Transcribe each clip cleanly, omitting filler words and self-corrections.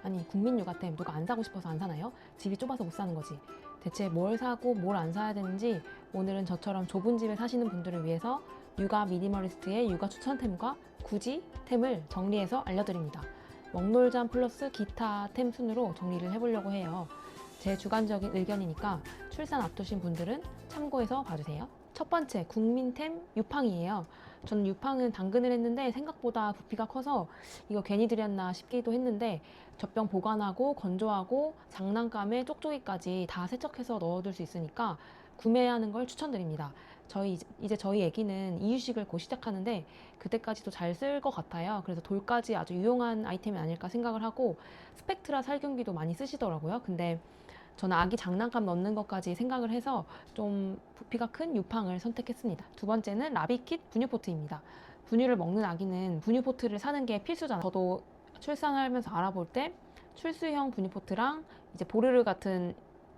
아니 국민 육아템 누가 안 사고 싶어서 안 사나요? 집이 좁아서 못 사는 거지. 대체 뭘 사고 뭘 안 사야 되는지 오늘은 저처럼 좁은 집에 사시는 분들을 위해서 육아 미니멀리스트의 육아 추천템과 굳이 템을 정리해서 알려드립니다. 먹놀잠 플러스 기타 템 순으로 정리를 해보려고 해요. 제 주관적인 의견이니까 출산 앞두신 분들은 참고해서 봐주세요. 첫 번째, 국민템 유팡이에요. 저는 유팡은 당근을 했는데 생각보다 부피가 커서 이거 괜히 들였나 싶기도 했는데 젖병 보관하고 건조하고 장난감에 쪽쪽이까지 다 세척해서 넣어둘 수 있으니까 구매하는 걸 추천드립니다. 이제 저희 애기는 이유식을 곧 시작하는데 그때까지도 잘 쓸 것 같아요. 그래서 돌까지 아주 유용한 아이템이 아닐까 생각을 하고 스펙트라 살균기도 많이 쓰시더라고요. 근데 저는 아기 장난감 넣는 것까지 생각을 해서 좀 부피가 큰 유팡을 선택했습니다. 두 번째는 라비킷 분유포트입니다. 분유를 먹는 아기는 분유포트를 사는 게 필수잖아요. 저도 출산하면서 알아볼 때 출수형 분유포트랑 이제 보르르 같은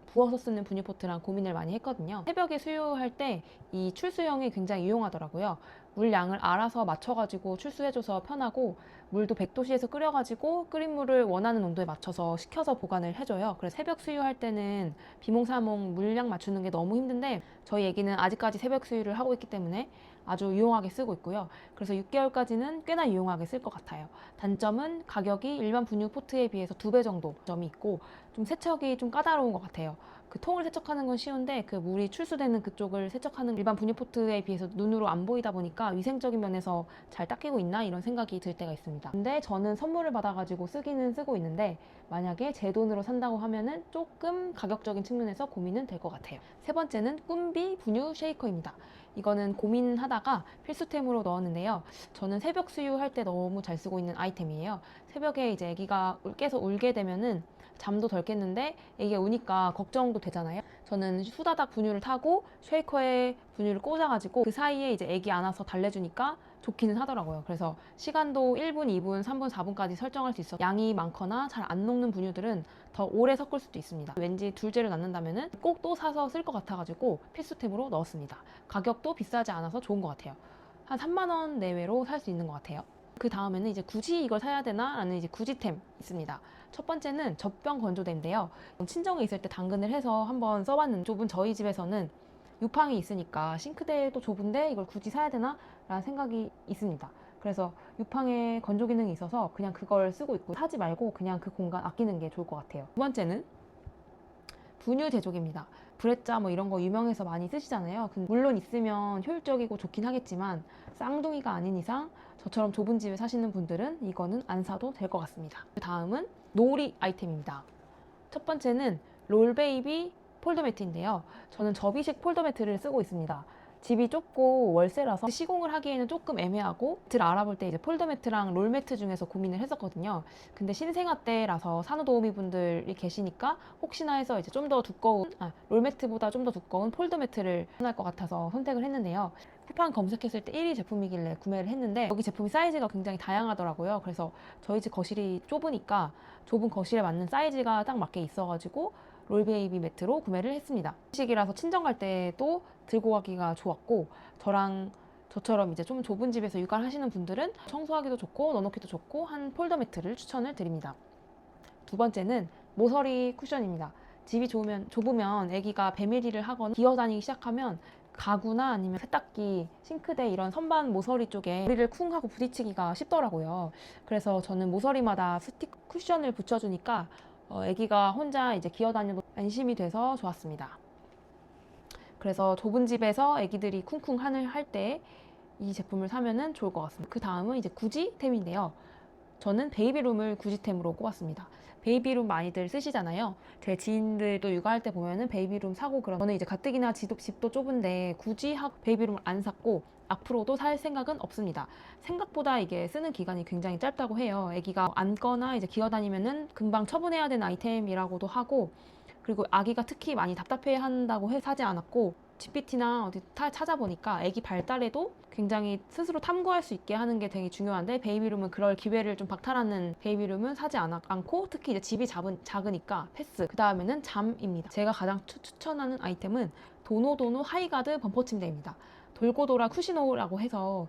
부어서 쓰는 분유포트랑 고민을 많이 했거든요. 새벽에 수유할 때 이 출수형이 굉장히 유용하더라고요. 물 양을 알아서 맞춰가지고 출수해줘서 편하고 물도 100도씨에서 끓여가지고 끓인 물을 원하는 온도에 맞춰서 식혀서 보관을 해줘요. 그래서 새벽 수유할 때는 비몽사몽 물량 맞추는 게 너무 힘든데 저희 애기는 아직까지 새벽 수유를 하고 있기 때문에 아주 유용하게 쓰고 있고요. 그래서 6개월까지는 꽤나 유용하게 쓸 것 같아요. 단점은 가격이 일반 분유 포트에 비해서 2배 정도 점이 있고 좀 세척이 좀 까다로운 것 같아요. 그 통을 세척하는 건 쉬운데 그 물이 출수되는 그쪽을 세척하는 일반 분유 포트에 비해서 눈으로 안 보이다 보니까 위생적인 면에서 잘 닦이고 있나 이런 생각이 들 때가 있습니다. 근데 저는 선물을 받아가지고 쓰기는 쓰고 있는데 만약에 제 돈으로 산다고 하면은 조금 가격적인 측면에서 고민은 될 것 같아요. 세 번째는 꿈비 분유 쉐이커입니다. 이거는 고민하다가 필수템으로 넣었는데요. 저는 새벽 수유할 때 너무 잘 쓰고 있는 아이템이에요. 새벽에 이제 아기가 깨서 울게 되면은 잠도 덜 깼는데 애기가 우니까 걱정도 되잖아요. 저는 후다닥 분유를 타고 쉐이커에 분유를 꽂아가지고 그 사이에 이제 애기 안아서 달래주니까 좋기는 하더라고요. 그래서 시간도 1분, 2분, 3분, 4분까지 설정할 수 있어 양이 많거나 잘 안 녹는 분유들은 더 오래 섞을 수도 있습니다. 왠지 둘째를 낳는다면은 꼭 또 사서 쓸 것 같아가지고 필수템으로 넣었습니다. 가격도 비싸지 않아서 좋은 것 같아요. 한 3만 원 내외로 살 수 있는 것 같아요. 그 다음에는 이제 굳이 이걸 사야 되나? 라는 이제 굳이템 있습니다. 첫 번째는 젖병 건조대인데요. 친정에 있을 때 당근을 해서 한번 써봤는데 좁은 저희 집에서는 유팡이 있으니까 싱크대도 좁은데 이걸 굳이 사야 되나? 라는 생각이 있습니다. 그래서 유팡에 건조 기능이 있어서 그냥 그걸 쓰고 있고 사지 말고 그냥 그 공간 아끼는 게 좋을 것 같아요. 두 번째는 분유 제조기입니다. 브레짜 뭐 이런 거 유명해서 많이 쓰시잖아요. 근데 물론 있으면 효율적이고 좋긴 하겠지만 쌍둥이가 아닌 이상 저처럼 좁은 집에 사시는 분들은 이거는 안 사도 될 것 같습니다. 그 다음은 놀이 아이템입니다. 첫 번째는 롤베이비 폴더매트인데요. 저는 접이식 폴더매트를 쓰고 있습니다. 집이 좁고 월세라서 시공을 하기에는 조금 애매하고 매트를 알아볼 때 이제 폴더매트랑 롤매트 중에서 고민을 했었거든요. 근데 신생아 때라서 산후도우미분들이 계시니까 혹시나 해서 이제 좀 더 두꺼운 롤매트보다 좀 더 두꺼운 폴더매트를 선할 것 같아서 선택을 했는데요. 쿠팡 검색했을 때 1위 제품이길래 구매를 했는데 여기 제품이 사이즈가 굉장히 다양하더라고요. 그래서 저희 집 거실이 좁으니까 좁은 거실에 맞는 사이즈가 딱 맞게 있어가지고 롤베이비 매트로 구매를 했습니다. 식이라서 친정 갈 때도 들고 가기가 좋았고 저처럼 이제 좀 좁은 집에서 육아를 하시는 분들은 청소하기도 좋고 넣어놓기도 좋고 한 폴더 매트를 추천을 드립니다. 두 번째는 모서리 쿠션입니다. 집이 좁으면 아기가 배밀이를 하거나 기어다니기 시작하면 가구나 아니면 세탁기, 싱크대 이런 선반 모서리 쪽에 머리를 쿵 하고 부딪히기가 쉽더라고요. 그래서 저는 모서리마다 스틱 쿠션을 붙여주니까 아기가 혼자 이제 기어다녀도 안심이 돼서 좋았습니다. 그래서 좁은 집에서 아기들이 쿵쿵 할 때 이 제품을 사면은 좋을 것 같습니다. 그 다음은 이제 구지템인데요. 저는 베이비룸을 구지템으로 꼽았습니다. 베이비룸 많이들 쓰시잖아요. 제 지인들도 육아할 때 보면은 베이비룸 사고 저는 이제 가뜩이나 집도 좁은데 굳이 베이비룸을 안 샀고 앞으로도 살 생각은 없습니다. 생각보다 이게 쓰는 기간이 굉장히 짧다고 해요. 아기가 앉거나 이제 기어다니면은 금방 처분해야 되는 아이템이라고도 하고 그리고 아기가 특히 많이 답답해 한다고 해 사지 않았고 GPT나 어디 찾아보니까 아기 발달에도 굉장히 스스로 탐구할 수 있게 하는 게 되게 중요한데 베이비룸은 그럴 기회를 좀 박탈하는 베이비룸은 사지 않고 특히 이제 집이 작으니까 패스. 그 다음에는 잠입니다. 제가 가장 추천하는 아이템은 도노도노 하이가드 범퍼 침대입니다. 돌고 돌아 쿠시노라고 해서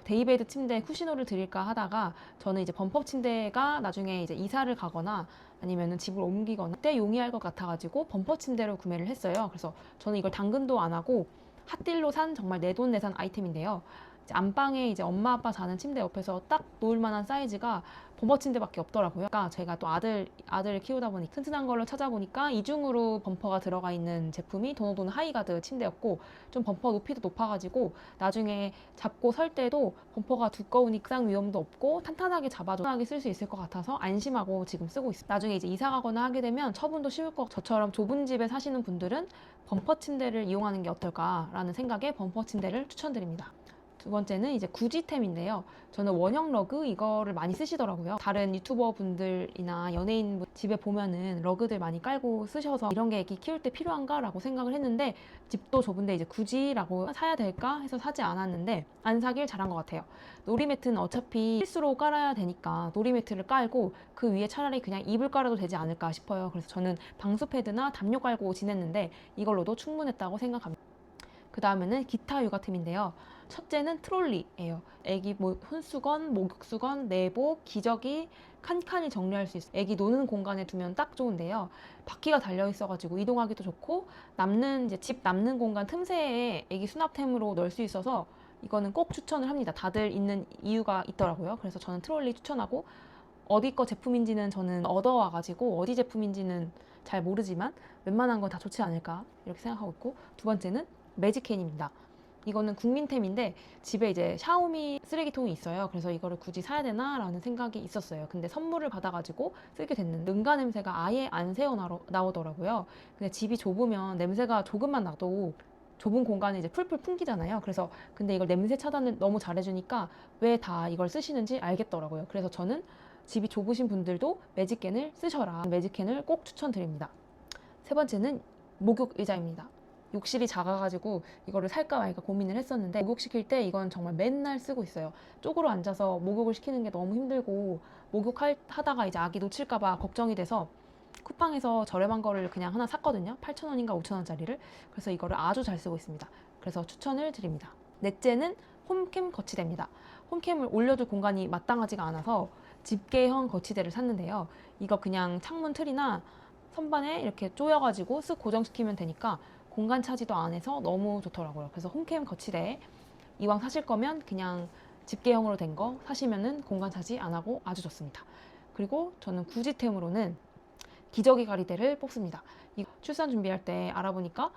데이베드 침대 쿠시노를 드릴까 하다가 저는 이제 범퍼 침대가 나중에 이제 이사를 가거나 아니면은 집을 옮기거나 그때 용이할 것 같아가지고 범퍼 침대로 구매를 했어요. 그래서 저는 이걸 당근도 안 하고 핫딜로 산 정말 내돈내산 아이템인데요. 이제 안방에 이제 엄마 아빠 자는 침대 옆에서 딱 놓을 만한 사이즈가 범퍼 침대밖에 없더라고요. 그러니까 제가 또 아들을 키우다 보니 튼튼한 걸로 찾아보니까 이중으로 범퍼가 들어가 있는 제품이 도노도노 하이가드 침대였고 좀 범퍼 높이도 높아가지고 나중에 잡고 설 때도 범퍼가 두꺼우니 상 위험도 없고 탄탄하게 잡아줘 편하게 쓸 수 있을 것 같아서 안심하고 지금 쓰고 있어요. 나중에 이제 이사 가거나 하게 되면 처분도 쉬울 것 저처럼 좁은 집에 사시는 분들은 범퍼 침대를 이용하는 게 어떨까라는 생각에 범퍼 침대를 추천드립니다. 두 번째는 이제 구지템인데요. 저는 원형 러그 이거를 많이 쓰시더라고요. 다른 유튜버 분들이나 연예인 집에 보면은 러그들 많이 깔고 쓰셔서 이런 게 애기 키울 때 필요한가? 라고 생각을 했는데 집도 좁은데 이제 굳이라고 사야 될까? 해서 사지 않았는데 안 사길 잘한 것 같아요. 놀이매트는 어차피 필수로 깔아야 되니까 놀이매트를 깔고 그 위에 차라리 그냥 이불 깔아도 되지 않을까 싶어요. 그래서 저는 방수 패드나 담요 깔고 지냈는데 이걸로도 충분했다고 생각합니다. 그 다음에는 기타 육아템인데요. 첫째는 트롤리예요. 애기 손수건, 목욕수건, 내복, 기저귀 칸칸이 정리할 수 있어요. 애기 노는 공간에 두면 딱 좋은데요. 바퀴가 달려 있어가지고 이동하기도 좋고 이제 집 남는 공간 틈새에 애기 수납템으로 넣을 수 있어서 이거는 꼭 추천을 합니다. 다들 있는 이유가 있더라고요. 그래서 저는 트롤리 추천하고 어디 거 제품인지는 저는 얻어와가지고 어디 제품인지는 잘 모르지만 웬만한 건 다 좋지 않을까 이렇게 생각하고 있고 두 번째는 매직캔입니다. 이거는 국민템인데 집에 이제 샤오미 쓰레기통이 있어요. 그래서 이거를 굳이 사야 되나 라는 생각이 있었어요. 근데 선물을 받아가지고 쓰게 됐는데 응가 냄새가 아예 안 새어 나오더라고요. 근데 집이 좁으면 냄새가 조금만 나도 좁은 공간에 이제 풀풀 풍기잖아요. 그래서 근데 이걸 냄새 차단을 너무 잘해주니까 왜 다 이걸 쓰시는지 알겠더라고요. 그래서 저는 집이 좁으신 분들도 매직캔을 쓰셔라. 매직캔을 꼭 추천드립니다. 세 번째는 목욕 의자입니다. 욕실이 작아가지고 이거를 살까 말까 고민을 했었는데 목욕시킬 때 이건 정말 맨날 쓰고 있어요. 쪽으로 앉아서 목욕을 시키는 게 너무 힘들고 목욕하다가 이제 아기 놓칠까봐 걱정이 돼서 쿠팡에서 저렴한 거를 그냥 하나 샀거든요. 8,000원인가 5,000원짜리를. 그래서 이거를 아주 잘 쓰고 있습니다. 그래서 추천을 드립니다. 넷째는 홈캠 거치대입니다. 홈캠을 올려둘 공간이 마땅하지가 않아서 집게형 거치대를 샀는데요. 이거 그냥 창문 틀이나 선반에 이렇게 조여가지고 쓱 고정시키면 되니까 공간 차지도 안 해서 너무 좋더라고요. 그래서 홈캠 거치대 이왕 사실 거면 그냥 집게형으로 된 거 사시면은 공간 차지 안 하고 아주 좋습니다. 그리고 저는 구지템으로는 기저귀 가리대를 뽑습니다. 이 출산 준비할 때 알아보니까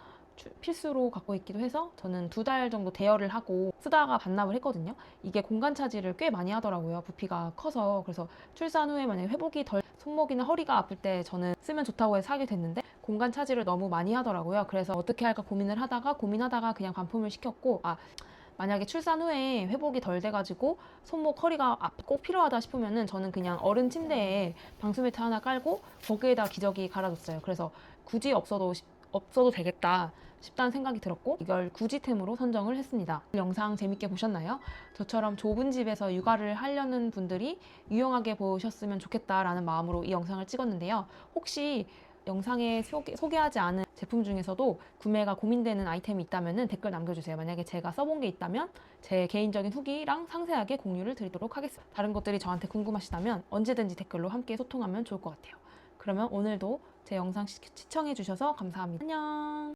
필수로 갖고 있기도 해서 저는 2달 정도 대여를 하고 쓰다가 반납을 했거든요. 이게 공간 차지를 꽤 많이 하더라고요. 부피가 커서. 그래서 출산 후에 만약에 회복이 덜 손목이나 허리가 아플 때 저는 쓰면 좋다고 해서 사게 됐는데 공간 차지를 너무 많이 하더라고요. 그래서 어떻게 할까 고민하다가 그냥 반품을 시켰고 만약에 출산 후에 회복이 덜 돼가지고 손목, 허리가 꼭 필요하다 싶으면은 저는 그냥 어른 침대에 방수매트 하나 깔고 거기에다 기저귀 갈아줬어요. 그래서 굳이 없어도 되겠다 싶다는 생각이 들었고 이걸 구지템으로 선정을 했습니다. 영상 재밌게 보셨나요? 저처럼 좁은 집에서 육아를 하려는 분들이 유용하게 보셨으면 좋겠다라는 마음으로 이 영상을 찍었는데요. 혹시 영상에 소개하지 않은 제품 중에서도 구매가 고민되는 아이템이 있다면 댓글 남겨주세요. 만약에 제가 써본 게 있다면 제 개인적인 후기랑 상세하게 공유를 드리도록 하겠습니다. 다른 것들이 저한테 궁금하시다면 언제든지 댓글로 함께 소통하면 좋을 것 같아요. 그러면 오늘도 제 영상 시청해주셔서 감사합니다. 안녕.